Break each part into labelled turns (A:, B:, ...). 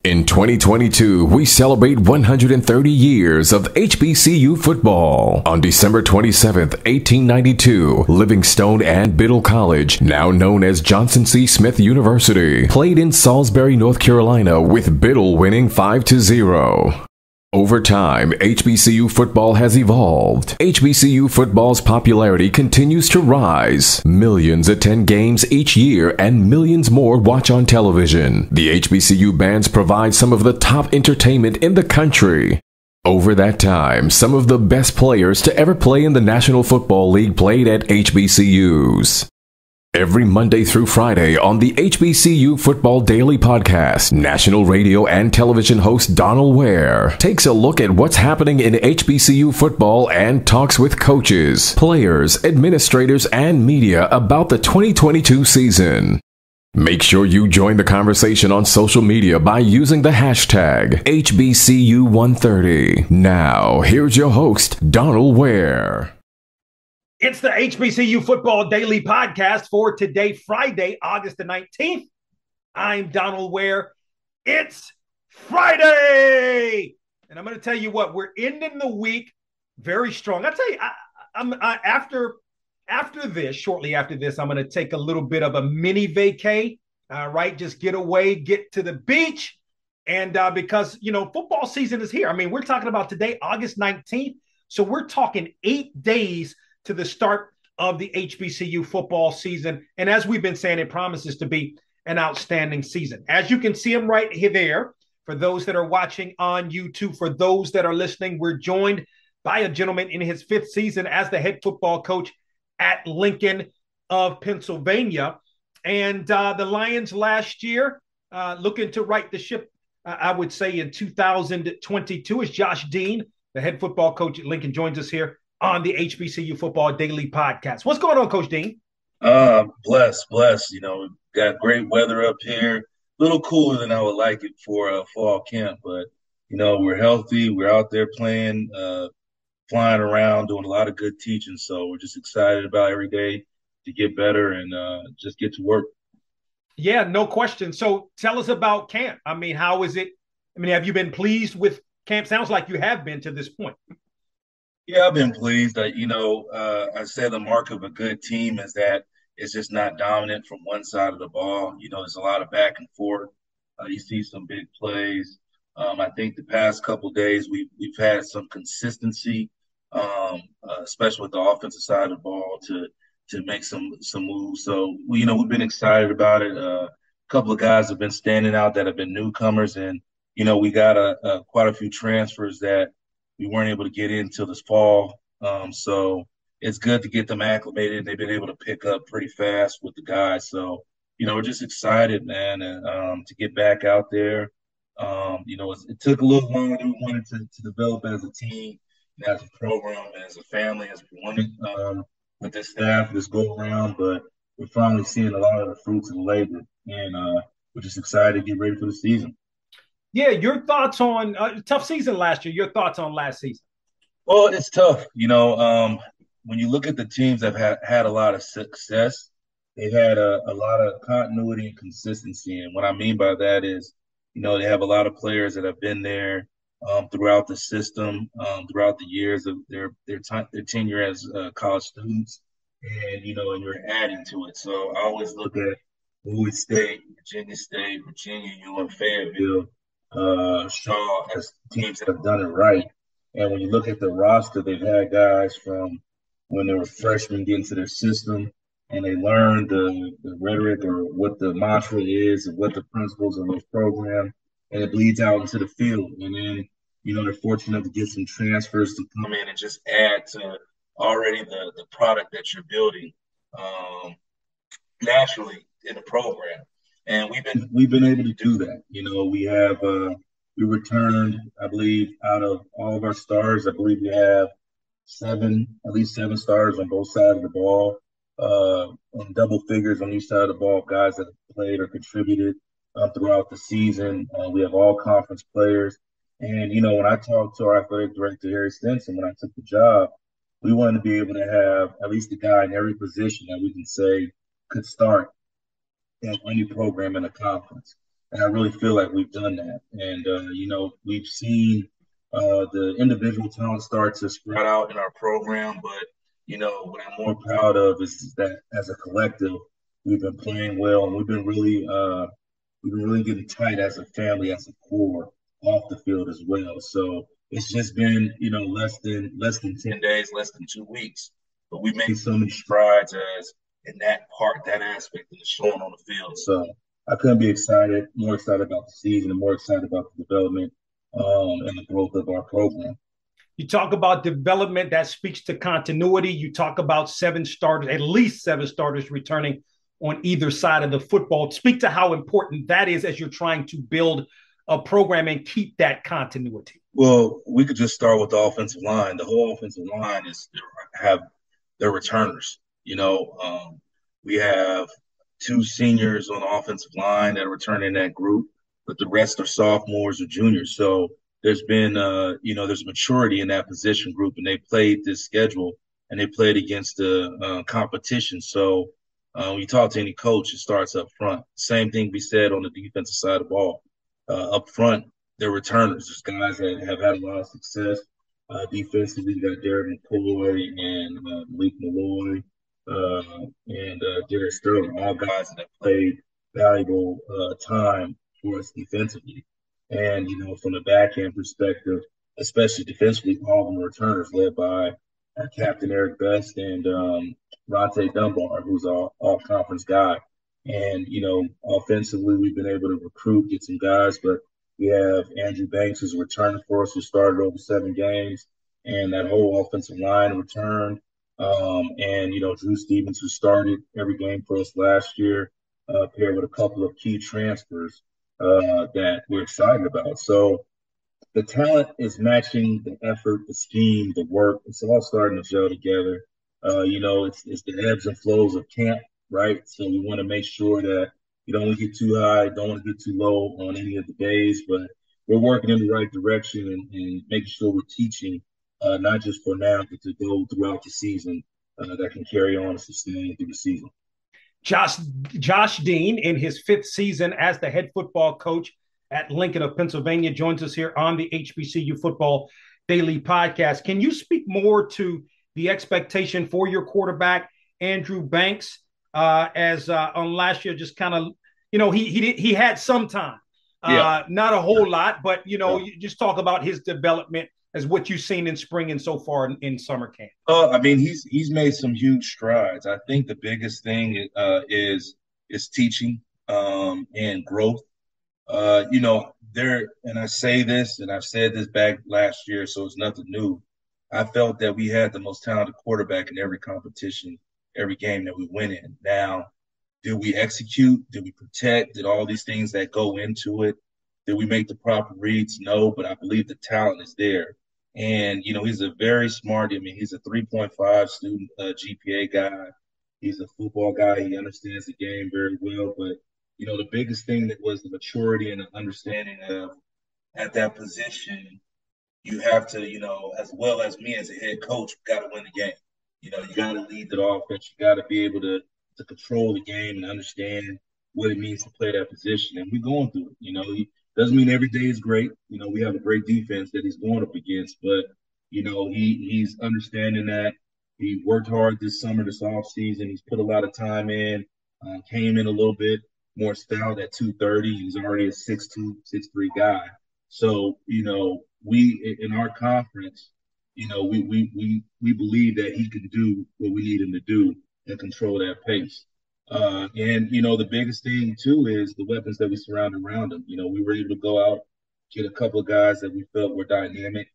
A: In 2022, we celebrate 130 years of HBCU football. On December 27th, 1892, Livingstone and Biddle College, now known as Johnson C. Smith University, played in Salisbury, North Carolina, with Biddle winning 5-0. Over time, HBCU football has evolved. HBCU football's popularity continues to rise. Millions attend games each year and millions more watch on television. The HBCU bands provide some of the top entertainment in the country. Over that time, some of the best players to ever play in the National Football League played at HBCUs. Every Monday through Friday on the HBCU Football Daily Podcast, national radio and television host Donal Ware takes a look at what's happening in HBCU football and talks with coaches, players, administrators, and media about the 2022 season. Make sure you join the conversation on social media by using the hashtag HBCU130. Now, here's your host, Donal Ware.
B: It's the HBCU Football Daily Podcast for today, Friday, August the 19th. I'm Donal Ware. It's Friday! And I'm going to tell you what, we're ending the week very strong. I'll tell you, shortly after this, I'm going to take a little bit of a mini vacay, right? Just get away, get to the beach. And because, football season is here. I mean, we're talking about today, August 19th. So we're talking 8 days to the start of the HBCU football season. And as we've been saying, it promises to be an outstanding season. As you can see him right here there, for those that are watching on YouTube, for those that are listening, we're joined by a gentleman in his 5th season as the head football coach at Lincoln of Pennsylvania. And the Lions last year, looking to right the ship, I would say in 2022, as Josh Dean, the head football coach at Lincoln, joins us here on the HBCU Football Daily Podcast. What's going on, Coach Dean?
C: Bless. Got great weather up here. A little cooler than I would like it for fall camp, but, we're healthy. We're out there playing, flying around, doing a lot of good teaching. So we're just excited about every day to get better and just get to work.
B: Yeah, no question. So tell us about camp. I mean, how is it? I mean, have you been pleased with camp? Sounds like you have been to this point.
C: Yeah, I've been pleased. I said the mark of a good team is that it's just not dominant from one side of the ball. There's a lot of back and forth. You see some big plays. I think the past couple of days we've had some consistency, especially with the offensive side of the ball to make some moves. So we've been excited about it. A couple of guys have been standing out that have been newcomers, and we got quite a few transfers that we weren't able to get in until this fall. So it's good to get them acclimated. They've been able to pick up pretty fast with the guys. So, we're just excited, man, to get back out there. It took a little longer than we wanted to develop as a team, as a program, as a family, as we wanted with this staff, this go-around. But we're finally seeing a lot of the fruits of the labor. And we're just excited to get ready for the season.
B: Yeah, your thoughts on tough season last year. Your thoughts on last season?
C: Well, it's tough. When you look at the teams that have had a lot of success, they've had a lot of continuity and consistency. And what I mean by that is, they have a lot of players that have been there throughout the system, throughout the years of their tenure as college students, and you're adding to it. So I always look at Bowie State, Virginia, UM, Fayetteville, Shaw as teams that have done it right. And when you look at the roster, they've had guys from when they were freshmen get into their system and they learn the rhetoric or what the mantra is and what the principles of this program, and it bleeds out into the field. And then, they're fortunate to get some transfers to come in and just add to already the product that you're building naturally in the program. And we've been able to do that. We returned, I believe, out of all of our stars, I believe we have at least seven stars on both sides of the ball, on double figures on each side of the ball, guys that have played or contributed throughout the season. We have all conference players. And, when I talked to our athletic director, Harry Stinson, when I took the job, we wanted to be able to have at least a guy in every position that we can say could start in any program in a conference. And I really feel like we've done that. And, we've seen the individual talent start to spread out in our program. But, what I'm more proud of is that as a collective, we've been playing well, and we've been really getting tight as a family, as a core off the field as well. So it's just been, less than 10 days, less than 2 weeks. But we made so many strides as in that aspect that is shown on the field. So I couldn't be more excited about the season and more excited about the development and the growth of our program.
B: You talk about development that speaks to continuity. You talk about 7 starters, at least 7 starters returning on either side of the football. Speak to how important that is as you're trying to build a program and keep that continuity.
C: Well, we could just start with the offensive line. The whole offensive line have their returners. We have 2 seniors on the offensive line that are returning that group, but the rest are sophomores or juniors. So there's been, there's maturity in that position group, and they played this schedule and they played against the competition. So when you talk to any coach, it starts up front. Same thing we said on the defensive side of the ball. Up front, they're returners. There's guys that have had a lot of success defensively. You got Derek McCoy and Malik Malloy and Derek Sterling, all guys that have played valuable time for us defensively. And, from the back end perspective, especially defensively, all of them returners led by our captain, Eric Best, and Ronte Dunbar, who's our all-conference guy. And, offensively, we've been able to recruit, get some guys, but we have Andrew Banks who's returning for us, who started over 7 games, and that whole offensive line returned. Drew Stevens, who started every game for us last year, paired with a couple of key transfers that we're excited about. So the talent is matching the effort, the scheme, the work. It's all starting to gel together. It's the ebbs and flows of camp, right? So we want to make sure that you don't want to get too high, don't want to get too low on any of the days, but we're working in the right direction and making sure we're teaching, not just for now, but to go throughout the season that can carry on and sustain through the season.
B: Josh Dean, in his 5th season as the head football coach at Lincoln of Pennsylvania, joins us here on the HBCU Football Daily Podcast. Can you speak more to the expectation for your quarterback, Andrew Banks, as on last year, just kind of, he had some time, not a whole lot, but, you just talk about his development as what you've seen in spring and so far in summer camp.
C: He's made some huge strides. I think the biggest thing is teaching and growth. And I say this, and I've said this back last year, so it's nothing new. I felt that we had the most talented quarterback in every competition, every game that we went in. Now, did we execute? Did we protect? Did all these things that go into it? Did we make the proper reads? No, but I believe the talent is there. And, he's a very smart, he's a 3.5 student GPA guy. He's a football guy. He understands the game very well. But, the biggest thing that was the maturity and the understanding of at that position, you have to, as well as me as a head coach, got to win the game. You got to lead the offense. You got to be able to control the game and understand what it means to play that position. And we're going through it. Doesn't mean every day is great. We have a great defense that he's going up against, but, he's understanding that. He worked hard this summer, this off season. He's put a lot of time in, came in a little bit more stout at 230. He's already a 6'2", 6'3" guy. So, we in our conference, we believe that he can do what we need him to do and control that pace. The biggest thing too is the weapons that we surround around him. We were able to go out, get a couple of guys that we felt were dynamic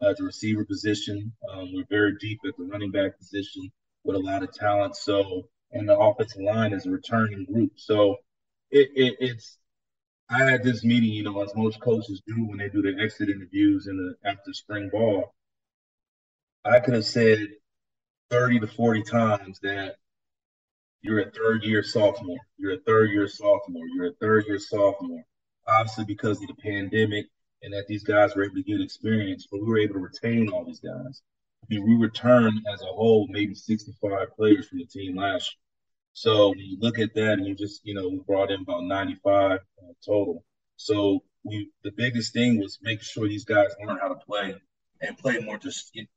C: at the receiver position. We're very deep at the running back position with a lot of talent. So, and the offensive line is a returning group. So it's I had this meeting, as most coaches do when they do their exit interviews after spring ball. I could have said 30 to 40 times that you're a third-year sophomore. You're a third-year sophomore. You're a third-year sophomore. Obviously, because of the pandemic and that these guys were able to get experience, but we were able to retain all these guys. We returned as a whole maybe 65 players from the team last year. So when you look at that and you just, we brought in about 95 total. So the biggest thing was making sure these guys learn how to play and play more to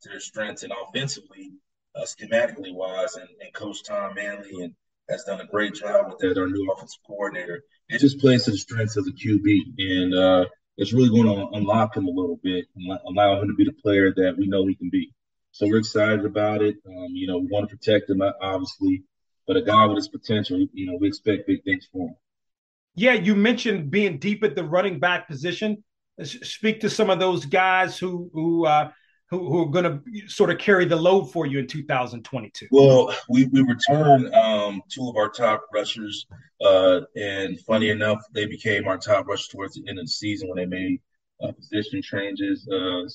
C: their strengths and offensively, schematically wise. And Coach Tom Manley has done a great job with that. Our new offensive coordinator. It just plays to the strengths of the QB, and it's really going to unlock him a little bit and allow him to be the player that we know he can be. So we're excited about it. We want to protect him, obviously, but a guy with his potential, we expect big things for him.
B: Yeah, you mentioned being deep at the running back position. Speak to some of those guys who are going to sort of carry the load for you in 2022.
C: Well, we returned two of our top rushers, and funny enough, they became our top rushers towards the end of the season when they made position changes.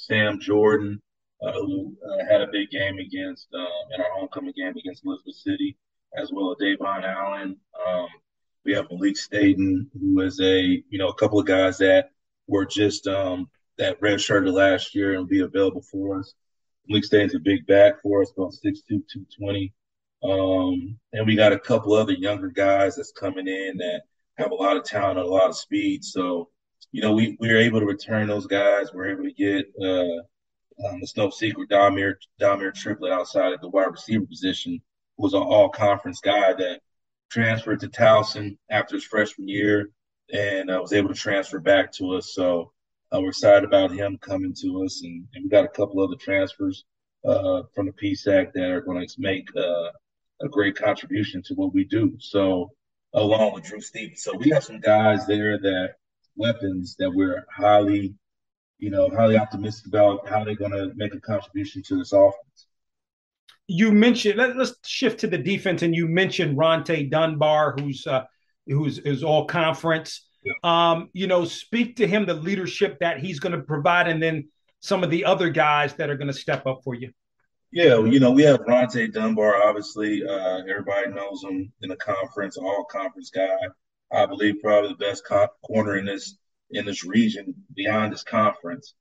C: Sam Jordan, who had a big game against in our homecoming game against Elizabeth City, as well as Davon Allen. We have Malik Staten, who is a couple of guys that were just that redshirted last year and will be available for us. Malik Staten's a big back for us, about 6'2", 220. And we got a couple other younger guys that's coming in that have a lot of talent and a lot of speed. So, we were able to return those guys. We're able to get it's no secret Damir Triplet outside at the wide receiver position, who was an all-conference guy that transferred to Towson after his freshman year and was able to transfer back to us. So we're excited about him coming to us, and we got a couple other transfers from the PSAC that are going to make a great contribution to what we do. So along with Drew Stevens. So we have some guys there weapons that we're highly optimistic about how they're going to make a contribution to this offense.
B: You mentioned let's shift to the defense, and you mentioned Ronte Dunbar, who's all conference.
C: Yeah.
B: Speak to him, the leadership that he's going to provide, and then some of the other guys that are going to step up for you.
C: Yeah, we have Ronte Dunbar. Obviously, everybody knows him in the conference, all conference guy. I believe probably the best corner in this region beyond this conference.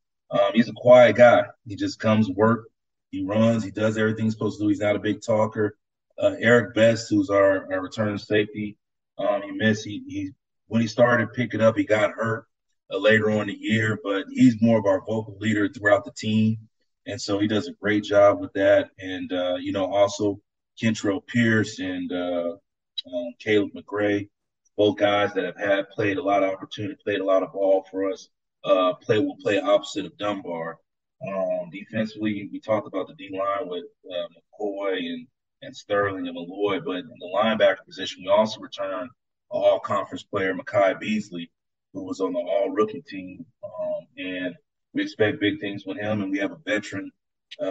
C: He's a quiet guy. He just comes to work. He runs. He does everything he's supposed to do. He's not a big talker. Eric Best, who's our return safety, when he started picking up, he got hurt later on in the year, but he's more of our vocal leader throughout the team. And so he does a great job with that. And, also Kentrell Pierce and Caleb McGray, both guys that have played a lot of opportunity, played a lot of ball for us, will play opposite of Dunbar. Defensively, we talked about the D-line with McCoy and Sterling and Malloy, but in the linebacker position, we also returned all-conference player, Mekhi Beasley, who was on the all-rookie team. And we expect big things with him. And we have a veteran,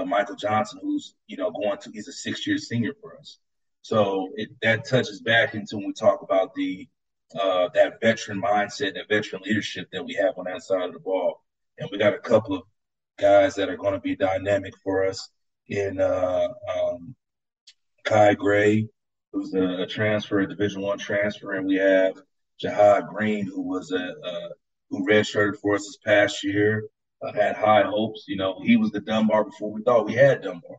C: Michael Johnson, who's, he's a 6-year senior for us. So that touches back into when we talk about that veteran mindset, that veteran leadership that we have on that side of the ball. And we got a couple of guys that are going to be dynamic for us in Kai Gray, who's a Division I transfer, and we have Jahad Green, who redshirted for us this past year, had high hopes. He was the Dunbar before we thought we had Dunbar.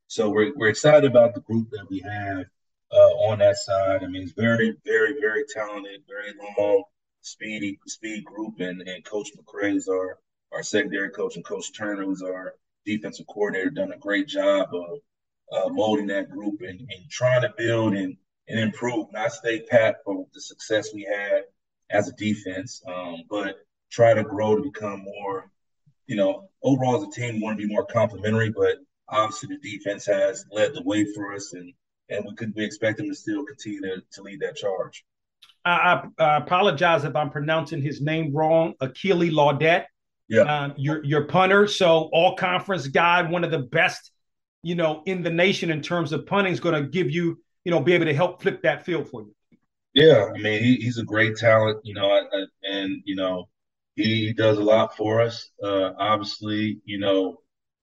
C: So we're excited about the group that we have on that side. I mean, it's very, very, very talented, very long, speed group, and Coach McCray is our secondary coach, and Coach Turner, who's our defensive coordinator, done a great job of molding that group and trying to build and improve, not stay pat for the success we had as a defense, but try to grow to become more, overall as a team, we want to be more complementary, but obviously the defense has led the way for us, and we expect them to still continue to lead that charge.
B: I apologize if I'm pronouncing his name wrong. Akili Laudette.
C: Yeah.
B: Your punter. So all conference guy, one of the best, in the nation in terms of punting, is going to give you, be able to help flip that field for you.
C: Yeah. I mean, he's a great talent, and he does a lot for us. Obviously,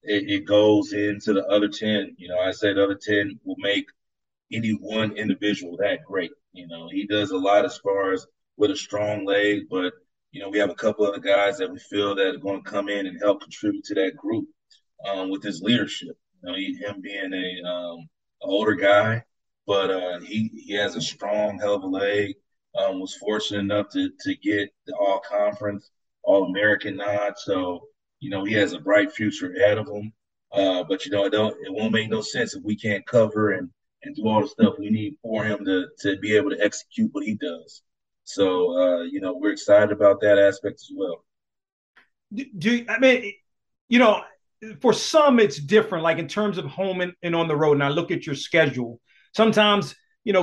C: it goes into the other 10. I say the other 10 will make any one individual that great. He does a lot as far as with a strong leg, but we have a couple other guys that we feel that are going to come in and help contribute to that group with his leadership. Him being an older guy, but he has a strong, hell of a leg. Was fortunate enough to get the All Conference, All American nod. So he has a bright future ahead of him. But it won't make no sense if we can't cover and do all the stuff we need for him to be able to execute what he does. So we're excited about that aspect as well.
B: I mean, for some it's different, like in terms of home and on the road. And I look at your schedule. Sometimes,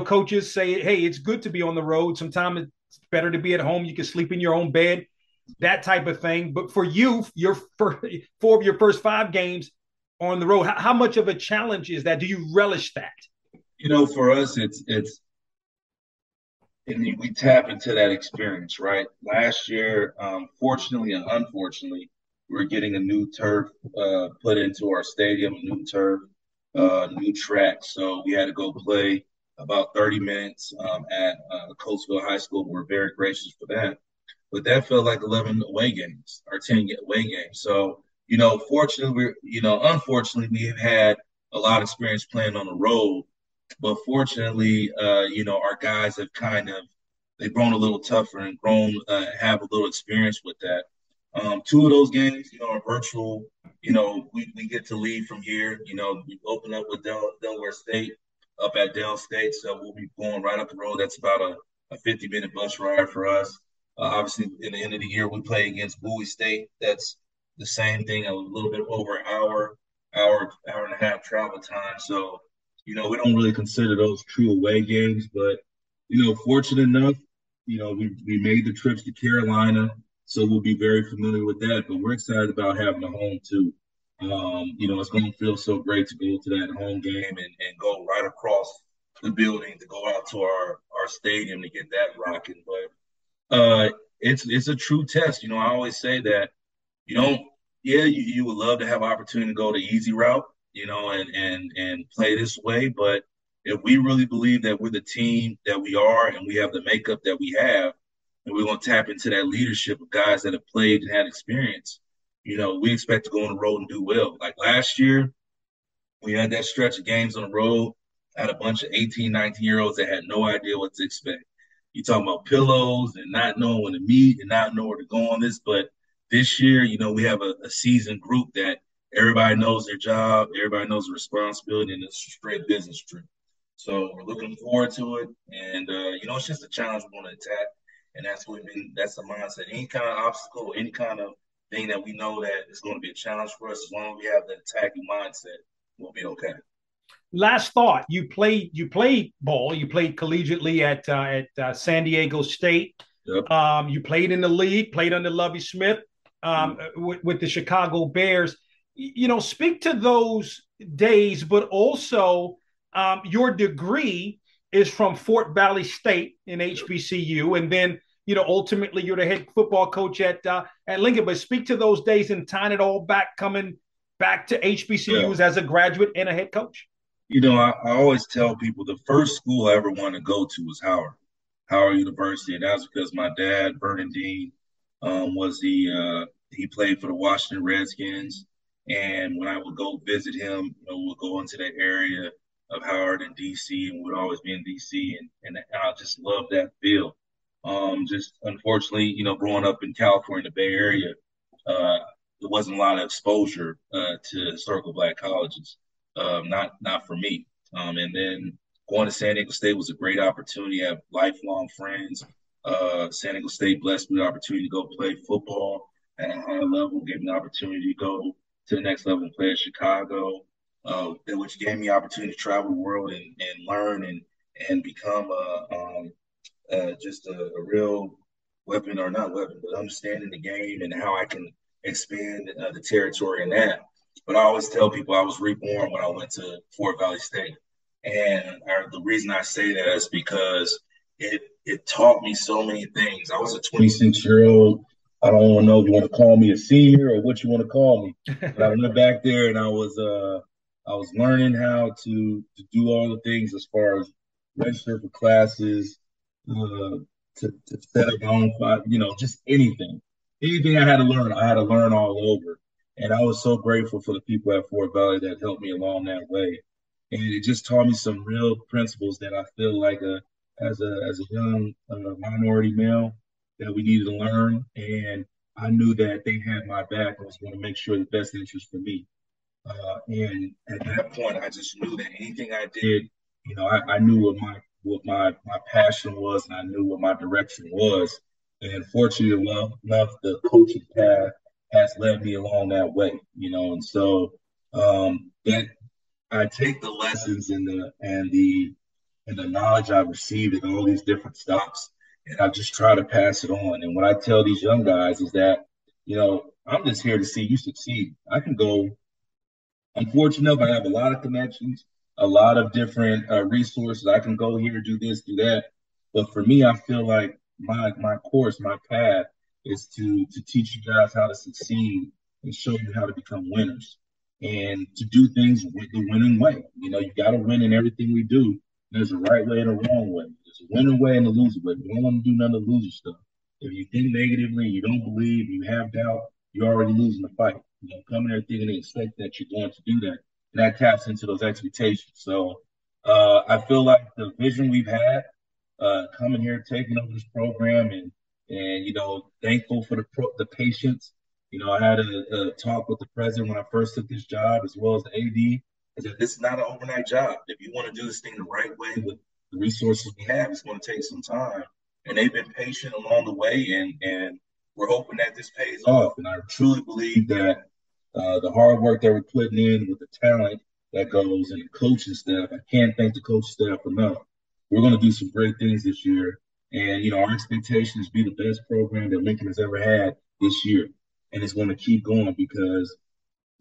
B: coaches say, hey, it's good to be on the road. Sometimes it's better to be at home. You can sleep in your own bed, that type of thing. But for you, four of your first 5 games on the road, how much of a challenge is that? Do you relish that?
C: For us, it's and we tap into that experience, right? Last year, fortunately and unfortunately, we're getting a new turf put into our stadium, a new turf, new track. So we had to go play about 30 minutes at Coatesville High School. We're very gracious for that. But that felt like 11 away games or 10 away games. So, fortunately, unfortunately, we've had a lot of experience playing on the road. But fortunately, our guys have they've grown a little tougher and have a little experience with that. 2 of those games, are virtual. We get to leave from here. We open up with Delaware State up at Dell State. So we'll be going right up the road. That's about a 50-minute bus ride for us. Obviously, in the end of the year, we play against Bowie State. That's the same thing, a little bit over an hour and a half travel time. So, we don't really consider those true away games. But, fortunate enough, we made the trips to Carolina. So we'll be very familiar with that. But we're excited about having a home, too. It's going to feel so great to go to that home game and go right across the building to go out to our stadium to get that rocking. But it's a true test. I always say that you would love to have opportunity to go the easy route, and play this way. But if we really believe that we're the team that we are and we have the makeup that we have, and we're going to tap into that leadership of guys that have played and had experience, we expect to go on the road and do well. Like last year, we had that stretch of games on the road, had a bunch of 18, 19-year-olds that had no idea what to expect. You talking about pillows and not knowing when to meet and not knowing where to go on this. But this year, we have a seasoned group that everybody knows their job, everybody knows the responsibility, and it's a straight business trip. So we're looking forward to it. And, it's just a challenge we want to attack. And that's the mindset. Any kind of obstacle, any kind of thing that we know that is going to be a challenge for us, as long as we have the attacking mindset, we'll be okay.
B: Last thought: you played ball. You played collegiately at San Diego State.
C: Yep.
B: You played in the league. Played under Lovie Smith with the Chicago Bears. Speak to those days, but also your degree is from Fort Valley State in HBCU, and then ultimately you're the head football coach at Lincoln. But speak to those days and tying it all back, coming back to HBCUs as a graduate and a head coach.
C: I always tell people the first school I ever wanted to go to was Howard University, and that was because my dad, Vernon Dean, he played for the Washington Redskins, and when I would go visit him, we'd go into that area of Howard and DC, and would always be in DC, and I just loved that feel. Just unfortunately, growing up in California, the Bay Area, there wasn't a lot of exposure to historical Black colleges. Not for me. And then going to San Diego State was a great opportunity. I have lifelong friends. San Diego State blessed me with the opportunity to go play football at a high level, gave me the opportunity to go to the next level and play at Chicago, which gave me the opportunity to travel the world and learn and become just a real weapon, or not weapon, but understanding the game and how I can expand the territory in that. But I always tell people I was reborn when I went to Fort Valley State. And the reason I say that is because it taught me so many things. I was a 26-year-old. I don't know if you want to call me a senior or what you want to call me. But I went back there and I was learning how to do all the things as far as register for classes, to set up my own, just anything. Anything I had to learn all over. And I was so grateful for the people at Fort Valley that helped me along that way. And it just taught me some real principles that I feel like a as a young minority male that we needed to learn, and I knew that they had my back. I was going to make sure the best interest for me. And at that point, I just knew that anything I did, I knew what my passion was, and I knew what my direction was. And fortunately enough, the coaching path has led me along that way, and so that I take the lessons and the knowledge I've received at all these different stops, and I just try to pass it on. And what I tell these young guys is that, I'm just here to see you succeed. I can go. I'm fortunate enough, I have a lot of connections, a lot of different resources. I can go here, do this, do that. But for me, I feel like my course, my path is to teach you guys how to succeed and show you how to become winners and to do things with the winning way. You got to win in everything we do. There's a right way and a wrong way. There's a winning way and a loser way. We don't want to do none of the loser stuff. If you think negatively, you don't believe, you have doubt, you're already losing the fight. Coming there thinking they expect that you're going to do that. And that taps into those expectations. So I feel like the vision we've had coming here, taking over this program and thankful for the patience. I had a talk with the president when I first took this job, as well as the AD. I said, this is not an overnight job. If you want to do this thing the right way with the resources we have, it's going to take some time. And they've been patient along the way, and we're hoping that this pays off. And I truly believe that the hard work that we're putting in with the talent that goes and the coaching staff, I can't thank the coaching staff enough. We're going to do some great things this year. And, our expectation is to be the best program that Lincoln has ever had this year. And it's going to keep going because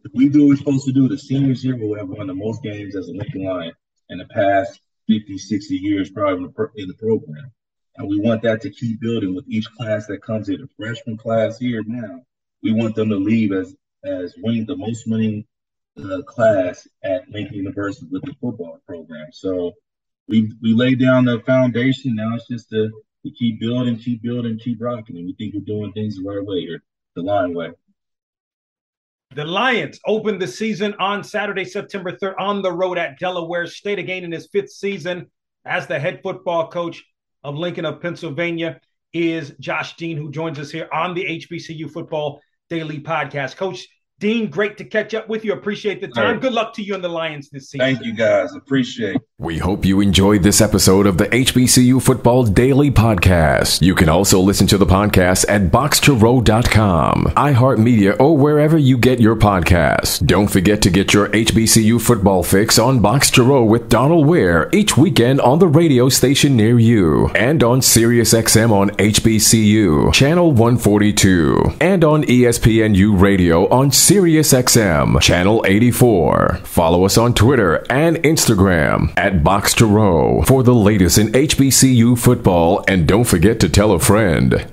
C: if we do what we're supposed to do, the seniors here will have won the most games as a Lincoln Lion in the past 50, 60 years, probably in the program. And we want that to keep building with each class that comes in. The freshman class here now, we want them to leave as winning the most winning class at Lincoln University with the football program. So we laid down the foundation. Now it's just to keep building, keep rocking. And we think we're doing things the right way here, the Lion way.
B: The Lions opened the season on Saturday, September 3rd, on the road at Delaware State, again in his 5th season as the head football coach of Lincoln of Pennsylvania is Josh Dean, who joins us here on the HBCU Football Daily Podcast. Coach Dean, great to catch up with you. Appreciate the time. Right. Good luck to you and the Lions this season.
C: Thank you, guys. Appreciate it.
A: We hope you enjoyed this episode of the HBCU Football Daily Podcast. You can also listen to the podcast at boxtorow.com, iHeartMedia, or wherever you get your podcasts. Don't forget to get your HBCU football fix on Box to Row with Donal Ware each weekend on the radio station near you, and on SiriusXM on HBCU, Channel 142, and on ESPNU Radio on SiriusXM, Channel 84. Follow us on Twitter and Instagram at Box to Row for the latest in HBCU football, and don't forget to tell a friend.